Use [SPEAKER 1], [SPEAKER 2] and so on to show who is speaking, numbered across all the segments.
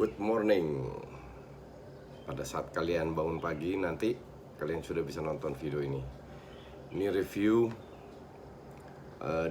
[SPEAKER 1] Good morning. Pada saat kalian bangun pagi nanti kalian sudah bisa nonton video ini. Ini review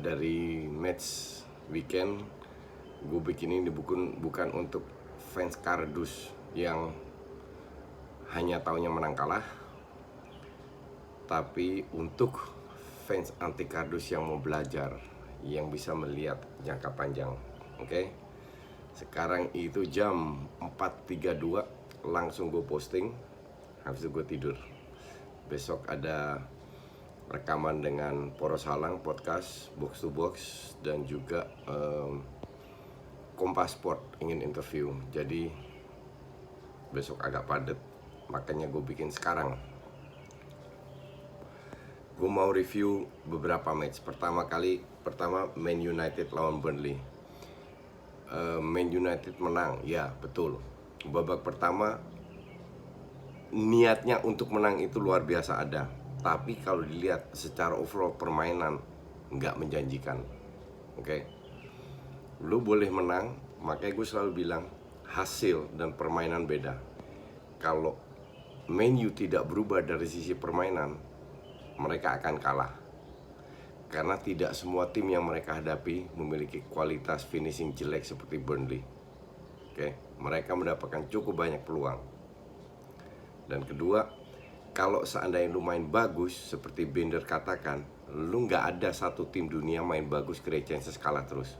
[SPEAKER 1] dari match weekend. Gue bikin ini bukan untuk fans kardus yang hanya taunya menang kalah, tapi untuk fans anti kardus yang mau belajar, yang bisa melihat jangka panjang. Oke? Sekarang itu jam 4.32, langsung gue posting. Habis itu gue tidur. Besok ada rekaman dengan Poros Halang podcast Box to Box, dan juga Kompas Sport ingin interview. Jadi besok agak padat, makanya gue bikin sekarang. Gue mau review beberapa match. Pertama Man United lawan Burnley. Man United menang, ya betul. Babak pertama niatnya untuk menang itu luar biasa ada, tapi kalau dilihat secara overall permainan nggak menjanjikan. Oke, lu boleh menang, makanya gue selalu bilang hasil dan permainan beda. Kalau Man U tidak berubah dari sisi permainan, mereka akan kalah. Karena tidak semua tim yang mereka hadapi memiliki kualitas finishing jelek seperti Burnley. Oke, mereka mendapatkan cukup banyak peluang. Dan kedua, kalau seandainya lu main bagus seperti Bender katakan, lu nggak ada satu tim dunia main bagus create chances kalah terus.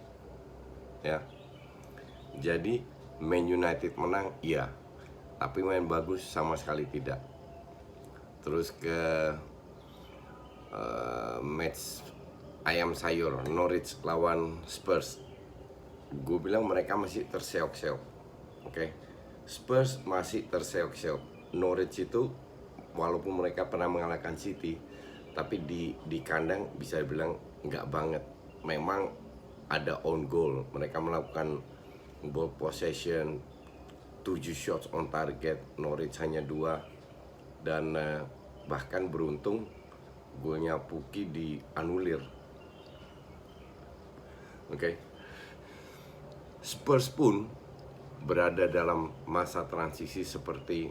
[SPEAKER 1] Ya. Jadi Man United menang, iya, tapi main bagus sama sekali tidak. Terus ke match ayam sayur Norwich lawan Spurs, gue bilang mereka masih terseok-seok. Oke, Spurs masih terseok-seok. Norwich itu walaupun mereka pernah mengalahkan City, tapi di kandang bisa dibilang nggak banget. Memang ada own goal, mereka melakukan ball possession 7 shots on target, Norwich hanya 2. Dan bahkan beruntung golnya Puki dianulir. Oke. Spurs pun berada dalam masa transisi seperti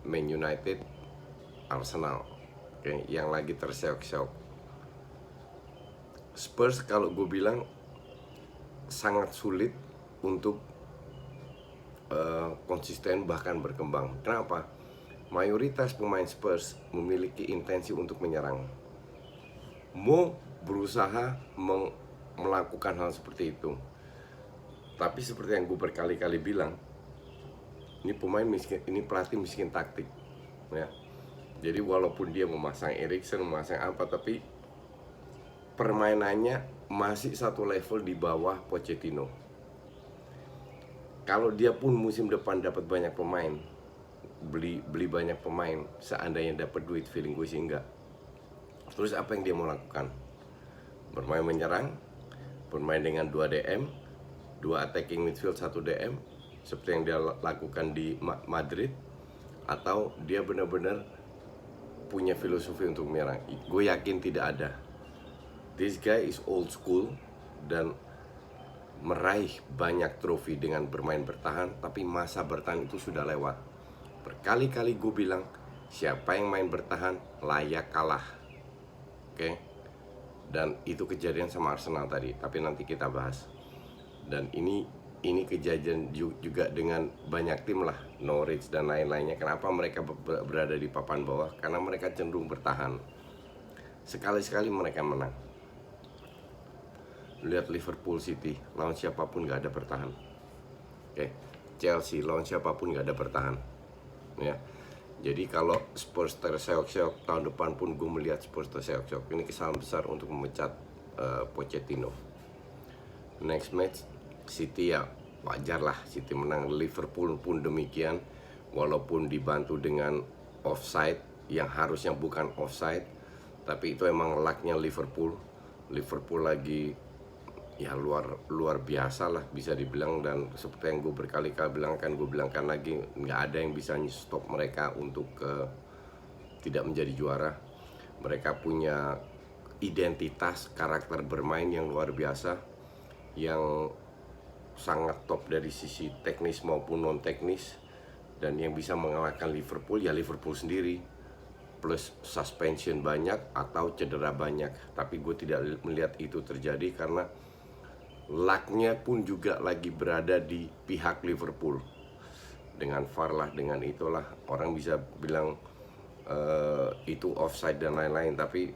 [SPEAKER 1] Man United, Arsenal, yang lagi terseok-seok. Spurs kalau gue bilang sangat sulit untuk konsisten bahkan berkembang. Kenapa? Mayoritas pemain Spurs memiliki intensi untuk menyerang. Mau berusaha melakukan hal seperti itu, tapi seperti yang gue berkali-kali bilang, ini pemain miskin, ini pelatih miskin taktik, ya. Jadi walaupun dia memasang Eriksen, memasang apa, tapi permainannya masih satu level di bawah Pochettino. Kalau dia pun musim depan dapat banyak pemain, beli banyak pemain, seandainya dapat duit, feeling gue sih enggak. Terus apa yang dia mau lakukan? Bermain menyerang, bermain dengan 2 DM, 2 attacking midfield, 1 DM, seperti yang dia lakukan di Madrid, atau dia benar-benar punya filosofi untuk menyerang? Gue yakin tidak ada. This guy is old school dan meraih banyak trofi dengan bermain bertahan, tapi masa bertahan itu sudah lewat. Berkali-kali gue bilang, siapa yang main bertahan layak kalah. Oke? Dan itu kejadian sama Arsenal tadi, tapi nanti kita bahas. Dan ini kejadian juga dengan banyak tim lah, Norwich dan lain-lainnya. Kenapa mereka berada di papan bawah? Karena mereka cenderung bertahan. Sekali-sekali mereka menang. Lihat Liverpool City, lawan siapapun gak ada bertahan. Oke, Chelsea lawan siapapun gak ada bertahan. Ya. Jadi kalau Spurs terseok-seok, tahun depan pun gue melihat Spurs terseok-seok. Ini kesalahan besar untuk memecat Pochettino. Next match, City, ya wajar lah City menang. Liverpool pun demikian, walaupun dibantu dengan offside yang harusnya bukan offside, tapi itu emang lucknya Liverpool. Liverpool lagi ya luar biasa lah bisa dibilang, dan seperti yang gue berkali-kali bilangkan lagi, nggak ada yang bisa stop mereka untuk tidak menjadi juara. Mereka punya identitas karakter bermain yang luar biasa, yang sangat top dari sisi teknis maupun non teknis, dan yang bisa mengalahkan Liverpool ya Liverpool sendiri, plus suspension banyak atau cedera banyak. Tapi gue tidak melihat itu terjadi karena lucknya pun juga lagi berada di pihak Liverpool. Dengan VAR lah, dengan itulah orang bisa bilang itu offside dan lain-lain. Tapi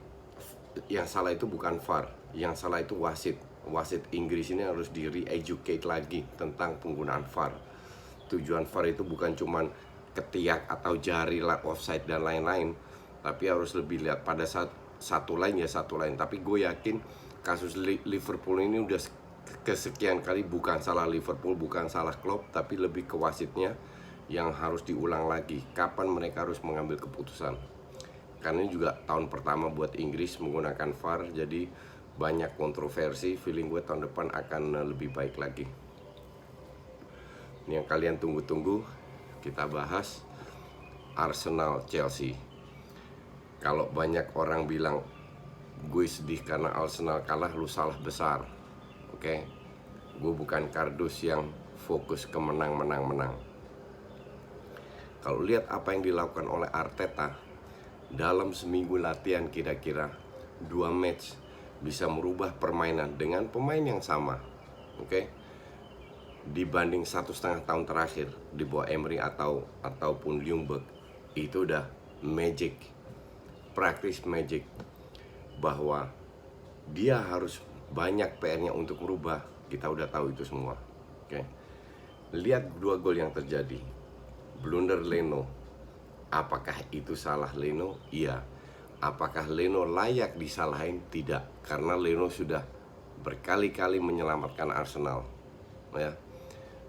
[SPEAKER 1] yang salah itu bukan VAR, yang salah itu wasit. Wasit Inggris ini harus di re-educate lagi tentang penggunaan VAR. Tujuan VAR itu bukan cuman ketiak atau jari lah offside dan lain-lain, tapi harus lebih lihat pada saat satu line ya satu line. Tapi gue yakin kasus Liverpool ini udah kesekian kali bukan salah Liverpool, bukan salah Klopp, tapi lebih ke wasitnya yang harus diulang lagi kapan mereka harus mengambil keputusan. Karena ini juga tahun pertama buat Inggris menggunakan VAR, jadi banyak kontroversi. Feeling gue tahun depan akan lebih baik lagi. Ini yang kalian tunggu-tunggu, kita bahas Arsenal Chelsea. Kalau banyak orang bilang gue sedih karena Arsenal kalah, lu salah besar. Oke, gue bukan kardus yang fokus ke menang. Kalau lihat apa yang dilakukan oleh Arteta dalam seminggu latihan, kira-kira 2 match bisa merubah permainan dengan pemain yang sama, oke? Dibanding 1,5 tahun terakhir di bawah Emery ataupun Ljungberg, itu udah magic, practice magic, bahwa dia harus banyak PR-nya untuk merubah. Kita udah tahu itu semua, oke? Lihat 2 gol yang terjadi. Blunder Leno, apakah itu salah Leno? Iya. Apakah Leno layak disalahin? Tidak, karena Leno sudah berkali-kali menyelamatkan Arsenal, ya.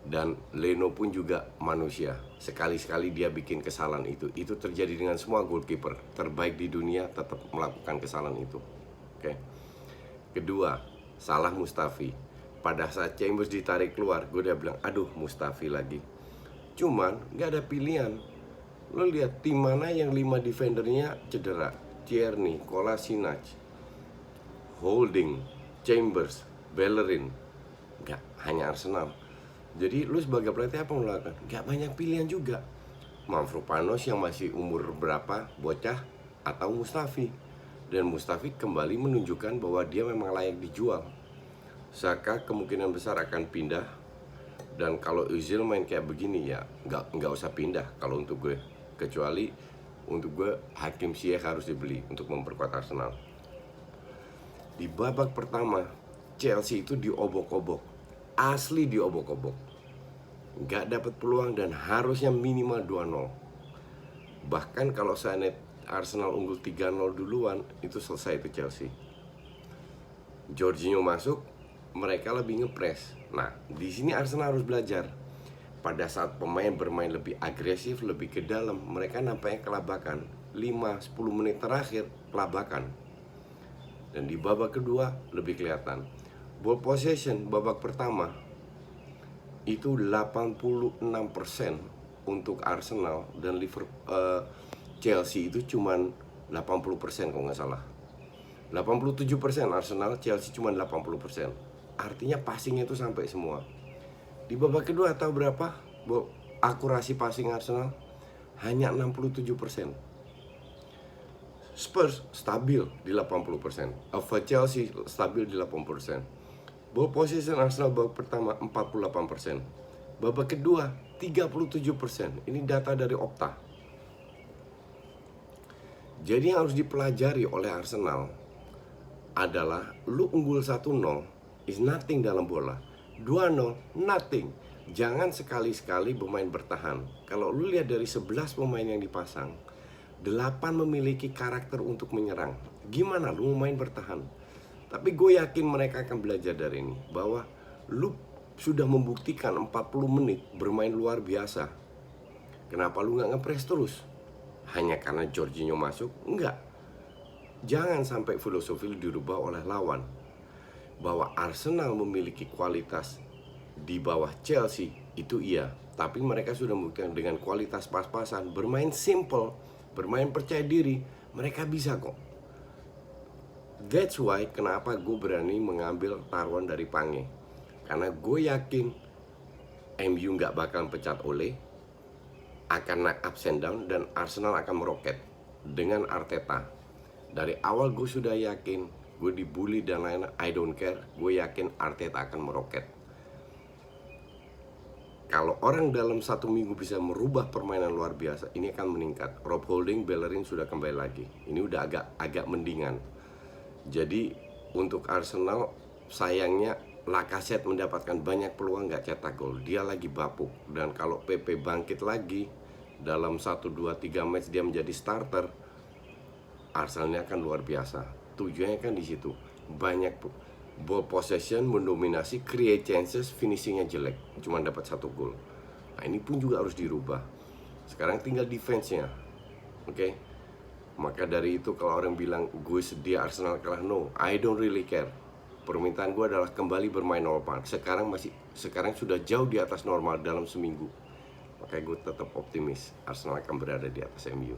[SPEAKER 1] Dan Leno pun juga manusia. Sekali-sekali dia bikin kesalahan itu. Itu terjadi dengan semua goalkeeper terbaik di dunia tetap melakukan kesalahan itu. Oke. Kedua, salah Mustafi. Pada saat Chambers ditarik keluar, gue udah bilang, aduh Mustafi lagi. Cuman gak ada pilihan. Lo lihat tim mana yang 5 defendernya cedera. Tierney, Kolasinac, Holding, Chambers, Bellerin. Gak hanya Arsenal. Jadi lu sebagai pelatih apa melakukan? Gak banyak pilihan juga. Mavropanos yang masih umur berapa, bocah, atau Mustafi. Dan Mustafi kembali menunjukkan bahwa dia memang layak dijual. Saka kemungkinan besar akan pindah. Dan kalau Özil main kayak begini ya nggak usah pindah kalau untuk gue. Kecuali untuk gue Hakim Ziyech harus dibeli untuk memperkuat Arsenal. Di babak pertama Chelsea itu diobok-obok, asli diobok-obok, gak dapat peluang dan harusnya minimal 2-0. Bahkan kalau saya Arsenal unggul 3-0 duluan, itu selesai itu Chelsea. Jorginho masuk, mereka lebih ngepres. Nah, di sini Arsenal harus belajar. Pada saat pemain bermain lebih agresif, lebih ke dalam, mereka nampaknya kelabakan. 5-10 menit terakhir kelabakan. Dan di babak kedua lebih kelihatan. Ball possession babak pertama itu 86% untuk Arsenal, dan Chelsea itu cuman 80% kalau nggak salah. 87% Arsenal, Chelsea cuma 80%. Artinya passingnya itu sampai semua. Di babak kedua tahu berapa akurasi passing Arsenal? Hanya 67%. Spurs stabil di 80%. Chelsea stabil di 80%. Ball possession Arsenal babak pertama 48%. Babak kedua 37%. Ini data dari Opta. Jadi yang harus dipelajari oleh Arsenal adalah lu unggul 1-0 is nothing dalam bola. 2-0 nothing. Jangan sekali-sekali bermain bertahan. Kalau lu lihat dari 11 pemain yang dipasang, 8 memiliki karakter untuk menyerang. Gimana lu mau main bertahan? Tapi gue yakin mereka akan belajar dari ini, bahwa lu sudah membuktikan 40 menit bermain luar biasa. Kenapa lu gak ngepres terus? Hanya karena Jorginho masuk? Enggak. Jangan sampai filosofi lu dirubah oleh lawan. Bahwa Arsenal memiliki kualitas di bawah Chelsea, itu iya. Tapi mereka sudah membuktikan dengan kualitas pas-pasan, bermain simple, bermain percaya diri, mereka bisa kok. That's why kenapa gue berani mengambil taruhan dari Pange. Karena gue yakin MU nggak bakal pecat Ole, akan naik ups and down, dan Arsenal akan meroket dengan Arteta. Dari awal gue sudah yakin, gue dibully dan lain-lain, I don't care. Gue yakin Arteta akan meroket. Kalau orang dalam 1 minggu bisa merubah permainan luar biasa, ini akan meningkat. Rob Holding, Bellerin sudah kembali lagi. Ini udah agak mendingan. Jadi untuk Arsenal, sayangnya Lacazette mendapatkan banyak peluang nggak cetak gol. Dia lagi bapuk. Dan kalau PP bangkit lagi, dalam 1, 2, 3 match dia menjadi starter, Arsenalnya akan luar biasa. Tujuannya kan di situ. Banyak ball possession, mendominasi, create chances, finishingnya jelek, cuma dapat 1 gol. Nah ini pun juga harus dirubah. Sekarang tinggal defense-nya, oke? Maka dari itu kalau orang bilang gue sedih Arsenal kalah, no, I don't really care. Permintaan gue adalah kembali bermain normal. Sekarang sudah jauh di atas normal dalam seminggu. Makanya gue tetap optimis Arsenal akan berada di atas MU.